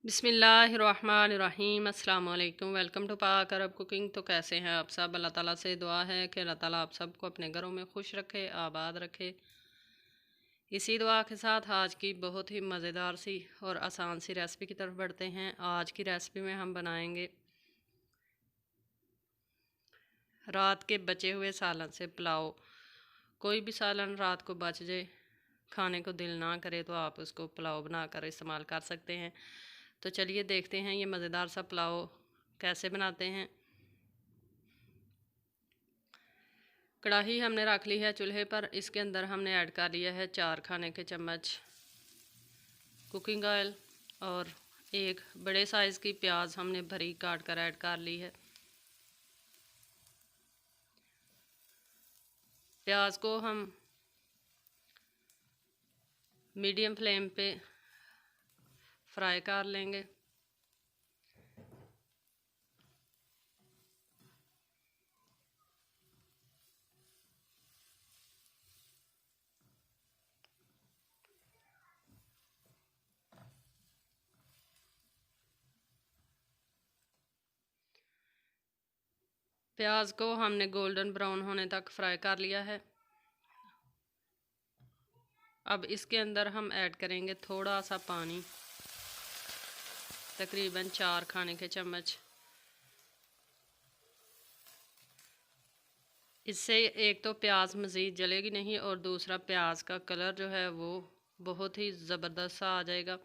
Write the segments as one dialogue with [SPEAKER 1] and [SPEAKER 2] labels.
[SPEAKER 1] बिस्मिल्लाहिर्रहमानिर्रहीम अस्सलाम वालेकुम। वेलकम टू पाक अरब कुकिंग। तो कैसे हैं आप सब? अल्लाह ताला से दुआ है कि अल्लाह ताला आप सबको अपने घरों में खुश रखे, आबाद रखे। इसी दुआ के साथ आज की बहुत ही मज़ेदार सी और आसान सी रेसिपी की तरफ बढ़ते हैं। आज की रेसिपी में हम बनाएंगे रात के बचे हुए सालन से पुलाव। कोई भी सालन रात को बच जाए, खाने को दिल ना करे, तो आप उसको पुलाव बनाकर इस्तेमाल कर सकते हैं। तो चलिए देखते हैं ये मज़ेदार सा पुलाव कैसे बनाते हैं। कढ़ाई हमने रख ली है चूल्हे पर। इसके अंदर हमने ऐड कर लिया है 4 खाने के चम्मच कुकिंग ऑयल और एक बड़े साइज़ की प्याज हमने भरी काट कर ऐड कर ली है। प्याज को हम मीडियम फ्लेम पे फ्राई कर लेंगे। प्याज को हमने गोल्डन ब्राउन होने तक फ्राई कर लिया है। अब इसके अंदर हम ऐड करेंगे थोड़ा सा पानी, तकरीबन 4 खाने के चम्मच। इससे एक तो प्याज मज़ीद जलेगी नहीं और दूसरा प्याज का कलर जो है वो बहुत ही ज़बरदस्त सा आ जाएगा,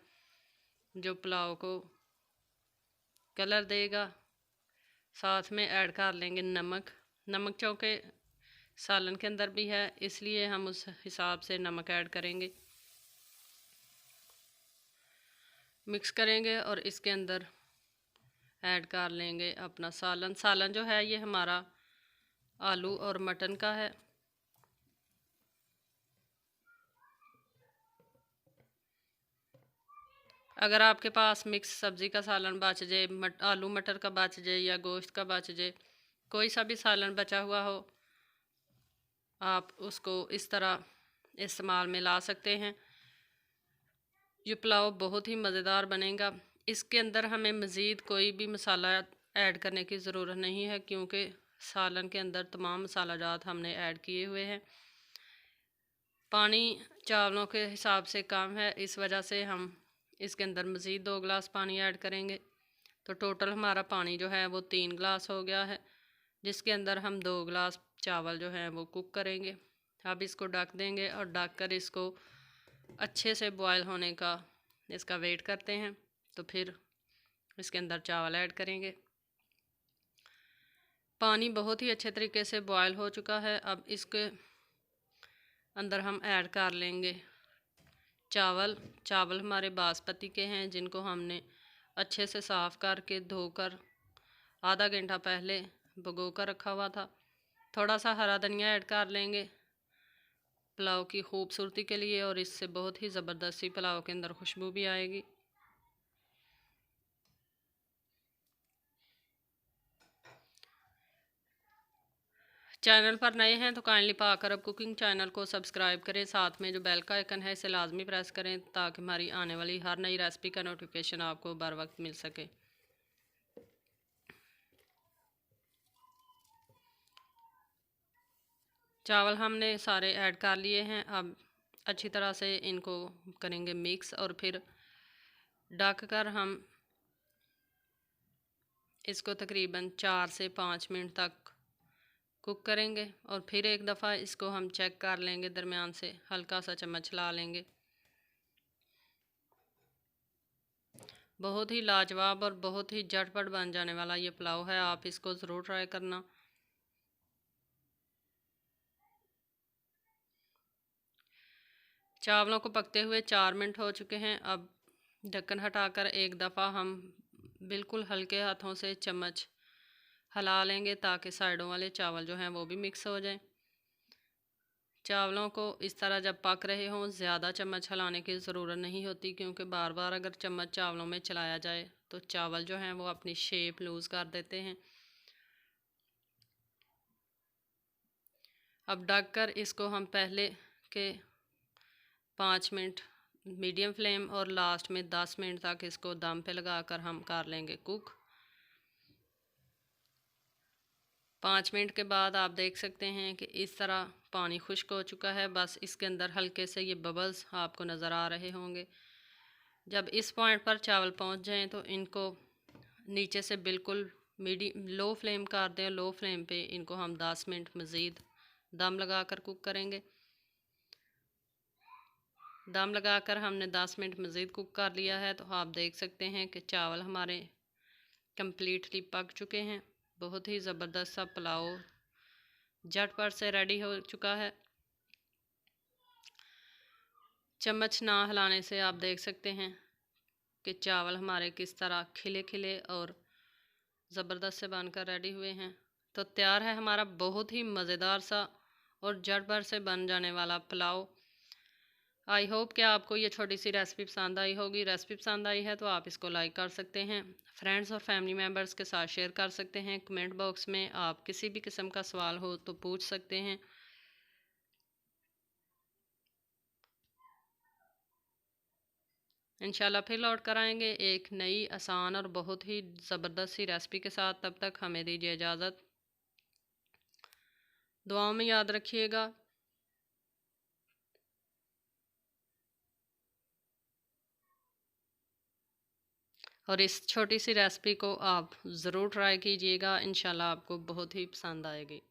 [SPEAKER 1] जो पुलाव को कलर देगा। साथ में ऐड कर लेंगे नमक। नमक चूँकि सालन के अंदर भी है, इसलिए हम उस हिसाब से नमक ऐड करेंगे। मिक्स करेंगे और इसके अंदर ऐड कर लेंगे अपना सालन। सालन जो है ये हमारा आलू और मटन का है। अगर आपके पास मिक्स सब्ज़ी का सालन बच जाए, आलू मटर का बच जाए या गोश्त का बच जाए, कोई सा भी सालन बचा हुआ हो, आप उसको इस तरह इस्तेमाल में ला सकते हैं। ये पुलाव बहुत ही मज़ेदार बनेगा। इसके अंदर हमें मज़ीद कोई भी मसाला ऐड करने की ज़रूरत नहीं है, क्योंकि सालन के अंदर तमाम मसाला जात हमने ऐड किए हुए हैं। पानी चावलों के हिसाब से कम है, इस वजह से हम इसके अंदर मज़ीद 2 गिलास पानी ऐड करेंगे। तो टोटल हमारा पानी जो है वो 3 गिलास हो गया है, जिसके अंदर हम 2 गिलास चावल जो हैं वो कुक करेंगे। अब इसको ढक देंगे और ढक कर इसको अच्छे से बॉयल होने का इसका वेट करते हैं। तो फिर इसके अंदर चावल ऐड करेंगे। पानी बहुत ही अच्छे तरीके से बॉयल हो चुका है। अब इसके अंदर हम ऐड कर लेंगे चावल। चावल हमारे बासमती के हैं, जिनको हमने अच्छे से साफ़ करके धोकर आधा घंटा पहले भिगो कर रखा हुआ था। थोड़ा सा हरा धनिया ऐड कर लेंगे पुलाव की खूबसूरती के लिए, और इससे बहुत ही ज़बरदस्त सी पुलाव के अंदर खुशबू भी आएगी। चैनल पर नए हैं तो काइंडली पाक अरब कुकिंग चैनल को सब्सक्राइब करें। साथ में जो बेल का आइकन है इसे लाजमी प्रेस करें, ताकि हमारी आने वाली हर नई रेसिपी का नोटिफिकेशन आपको बर वक्त मिल सके। चावल हमने सारे ऐड कर लिए हैं। अब अच्छी तरह से इनको करेंगे मिक्स और फिर ढक कर हम इसको तकरीबन 4 से 5 मिनट तक कुक करेंगे। और फिर एक दफ़ा इसको हम चेक कर लेंगे, दरमियान से हल्का सा चम्मच ला लेंगे। बहुत ही लाजवाब और बहुत ही झटपट बन जाने वाला ये पुलाव है, आप इसको ज़रूर ट्राई करना। चावलों को पकते हुए 4 मिनट हो चुके हैं। अब ढक्कन हटाकर एक दफ़ा हम बिल्कुल हल्के हाथों से चम्मच हिला लेंगे, ताकि साइडों वाले चावल जो हैं वो भी मिक्स हो जाएं। चावलों को इस तरह जब पक रहे हों, ज़्यादा चम्मच हिलाने की ज़रूरत नहीं होती, क्योंकि बार बार अगर चम्मच चावलों में चलाया जाए तो चावल जो हैं वो अपनी शेप लूज़ कर देते हैं। अब ढक कर इसको हम पहले के 5 मिनट मीडियम फ्लेम और लास्ट में 10 मिनट तक इसको दम पे लगाकर हम कर लेंगे कुक। 5 मिनट के बाद आप देख सकते हैं कि इस तरह पानी खुश्क हो चुका है। बस इसके अंदर हल्के से ये बबल्स आपको नज़र आ रहे होंगे। जब इस पॉइंट पर चावल पहुंच जाएं तो इनको नीचे से बिल्कुल लो फ्लेम कर दें। लो फ्लेम पे इनको हम 10 मिनट मज़ीद दम लगा कर कुक करेंगे। दम लगाकर हमने 10 मिनट मज़ीद कुक कर लिया है। तो आप देख सकते हैं कि चावल हमारे कम्प्लीटली पक चुके हैं। बहुत ही ज़बरदस्त सा पुलाव झटपट से रेडी हो चुका है। चम्मच ना हिलाने से आप देख सकते हैं कि चावल हमारे किस तरह खिले खिले और ज़बरदस्त से बनकर रेडी हुए हैं। तो तैयार है हमारा बहुत ही मज़ेदार सा और झटपट से बन जाने वाला पुलाव। आई होप कि आपको ये छोटी सी रेसिपी पसंद आई होगी। रेसिपी पसंद आई है तो आप इसको लाइक कर सकते हैं, फ्रेंड्स और फैमिली मेम्बर्स के साथ शेयर कर सकते हैं। कमेंट बॉक्स में आप किसी भी किस्म का सवाल हो तो पूछ सकते हैं। इंशाल्लाह फिर लौट कर आएंगे एक नई आसान और बहुत ही ज़बरदस्त सी रेसिपी के साथ। तब तक हमें दीजिए इजाज़त। दुआओं में याद रखिएगा। और इस छोटी सी रेसिपी को आप ज़रूर ट्राई कीजिएगा। इंशाल्लाह आपको बहुत ही पसंद आएगी।